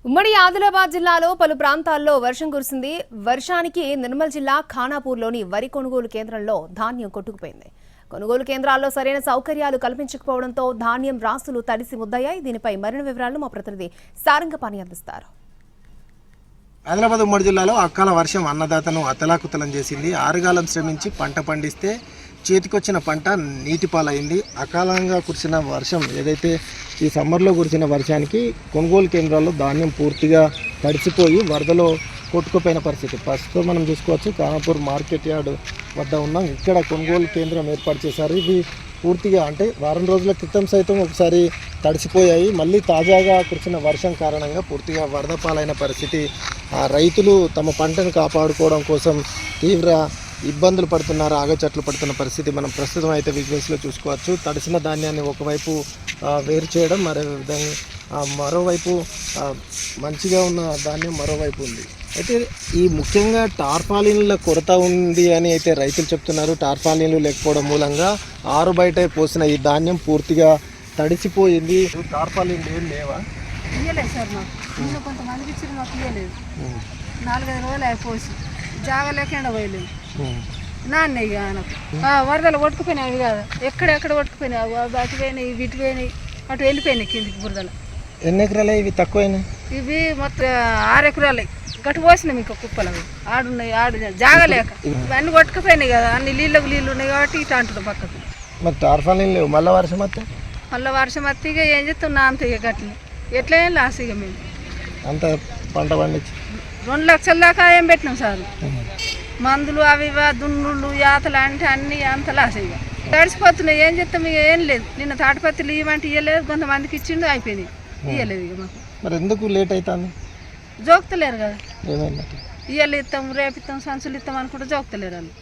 ఉమ్మడి ఆదిలాబాద్ జిల్లాలో పలు ప్రాంతాల్లో వర్షం కురిసింది. వర్షానికి నిర్మల్ జిల్లా ఖానాపూర్లోని వరి కొనుగోలు కేంద్రంలో ధాన్యం కొట్టుకుపోయింది. కొనుగోలు కేంద్రాల్లో సరైన సౌకర్యాలు కల్పించకపోవడంతో ధాన్యం రాసులు తడిసి ముద్దయ్యాయి. దీనిపై మరిన్ని వివరాలను మా ప్రతినిధి సారంగపాణి అందిస్తారు. ఆదిలాబాద్ ఉమ్మడి జిల్లాలో అకాల వర్షం అన్నదాతను అతలాకుతలం చేసింది. ఆరుగాలం శ్రమించి పంట పండిస్తే చేతికొచ్చిన పంట నీటిపాలైంది. అకాలంగా కురిసిన వర్షం ఏదైతే ఈ సమ్మర్లో కురిసిన వర్షానికి కొనుగోలు కేంద్రాల్లో ధాన్యం పూర్తిగా తడిసిపోయి వరదలో కొట్టుకుపోయిన పరిస్థితి. ప్రస్తుతం మనం చూసుకోవచ్చు, ఖానాపూర్ మార్కెట్ యార్డ్ వద్ద ఉన్నాం. ఇక్కడ కొనుగోలు కేంద్రం ఏర్పాటు చేశారు. ఇవి పూర్తిగా అంటే వారం రోజుల క్రితం సైతం ఒకసారి తడిసిపోయాయి. మళ్ళీ తాజాగా కురిసిన వర్షం కారణంగా పూర్తిగా వరద పాలైన పరిస్థితి. రైతులు తమ పంటను కాపాడుకోవడం కోసం తీవ్ర ఇబ్బందులు పడుతున్నారు, ఆగచట్లు పడుతున్న పరిస్థితి మనం ప్రస్తుతం అయితే విజువల్స్లో చూసుకోవచ్చు. తడిసిన ధాన్యాన్ని ఒకవైపు వేరు చేయడం, మరోవైపు మంచిగా ఉన్న ధాన్యం మరోవైపు ఉంది. అయితే ఈ ముఖ్యంగా టార్పాలిన్ల కొరత ఉంది అని అయితే రైతులు చెప్తున్నారు. టార్పాలిన్లు లేకపోవడం మూలంగా ఆరు బయట పోసిన ఈ ధాన్యం పూర్తిగా తడిసిపోయింది. టార్పాలిన్లు ఏం లేవా? ఇయ్యలేదు సార్, మాకు కొంతమందికి ఇచ్చి మాకు ఇయ్యలేదు. 4-5 రోజులు అయిపోయి జాగలేకుండా పోయలేదు. నాన్న ఇక ఆయనకు వరదలు కొట్టుకుపోయినాయి కదా, ఎక్కడెక్కడ కొట్టుకుపోయినాయి. అటు పోయినాయి, ఇటు పోయినాయి, అటు వెళ్ళిపోయినాయి కిందికి బురదలు. ఎన్ని ఎకరాలు ఇవి? తక్కువైనాయి. ఇవి మొత్తం 6 ఎకరాలు గట్టు పోసినాం. ఇంకా కుప్పలు అవి ఆడున్నాయి, జాగలేక ఇవన్నీ కొట్టుకుపోయినాయి కదా. అన్ని నీళ్ళు ఉన్నాయి కాబట్టి ఇటు అంటున్నాం పక్కకు. మరి టార్పాలిన్ లేవు. మళ్ళీ వర్షం వస్తే ఇక ఏం చేస్తున్నా అంత ఇక గట్ల ఎట్లయినా లాస్. ఇక మేము అంత పంట పండించి 2 లక్షల దాకా ఏం పెట్టినాం సార్. మందులు అవి దున్నులు యాతలు అంటే అన్నీ అంత లాస్. ఇక తడిసిపోతున్నాయి. ఏం చేస్తాం? ఇక ఏం లేదు. నిన్న తాటిపత్రులు ఇవ్వమంటే ఇవ్వలేదు, కొంతమందికి ఇచ్చిండు, అయిపోయింది. ఇవ్వలేదు ఇక మాకు. మరి ఎందుకు లేట్ అవుతుంది? జోకుతలేరు కదా. ఏమైంది? ఇవ్వలు ఇస్తాం, రేపు ఇస్తాం, సంచులు ఇస్తాం అనుకుంటే జోకుతలేరు వాళ్ళు.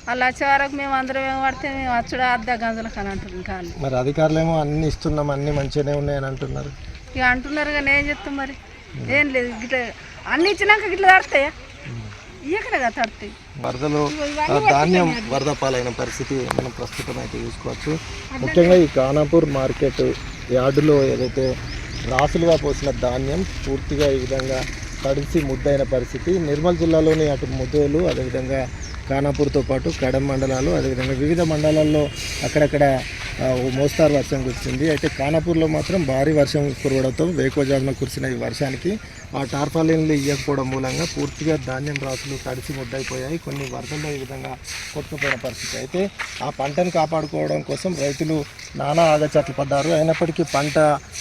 వాళ్ళు వచ్చే వరకు మేము అందరం ఏం పడితే మేము వచ్చుడు అర్ధ గంజల కానీ అంటున్నాం కాళ్ళు. మరి అధికారులు ఏమో అన్ని ఇస్తున్నాం, అన్ని మంచిగానే ఉన్నాయని అంటున్నారు. ఇక అంటున్నారు కానీ ఏం చెప్తాం? మరి ఏం లేదు. గిట్లా అన్ని ఇచ్చినాక గిట్లా తడతాయా? ఇయ్యకనే తడతాయి. వరదలో ధాన్యం వరద పాలైన పరిస్థితి మనం ప్రస్తుతం అయితే చూసుకోవచ్చు. ముఖ్యంగా ఈ ఖానాపూర్ మార్కెట్ యార్డులో ఏదైతే రాసులుగా పోసిన ధాన్యం పూర్తిగా ఈ విధంగా తడిసి ముద్దైన పరిస్థితి. నిర్మల్ జిల్లాలోని అటు ముద్దోలు, అదేవిధంగా ఖానాపూర్తో పాటు కడెం మండలాలు, అదేవిధంగా వివిధ మండలాల్లో అక్కడక్కడ మోస్తారు వర్షం కురిసింది. అయితే ఖానాపూర్లో మాత్రం భారీ వర్షం కురవడంతో వేకోజామున కురిసిన ఈ వర్షానికి ఆ టార్పాలిన్లు ఇవ్వకపోవడం మూలంగా పూర్తిగా ధాన్యం రాసులు తడిసి ముద్దయిపోయాయి. కొన్ని వరదల్లో ఈ విధంగా కొట్టుకుపోయిన పరిస్థితి. అయితే ఆ పంటను కాపాడుకోవడం కోసం రైతులు నానా ఆగచట్లు పడ్డారు. అయినప్పటికీ పంట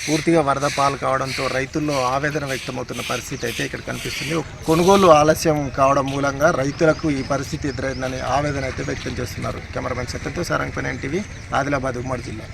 పూర్తిగా వరద పాలు కావడంతో రైతుల్లో ఆవేదన వ్యక్తమవుతున్న పరిస్థితి అయితే ఇక్కడ కనిపిస్తుంది. కొనుగోలు ఆలస్యం కావడం మూలంగా రైతులకు ఈ పరిస్థితి ఎదురైందని ఆవేదన అయితే వ్యక్తం చేస్తున్నారు. కెమెరామెన్ సత్యంతో సారంగపాణి, NTV, ఆదిలాబాద్ ఉమ్మడి జిల్లా.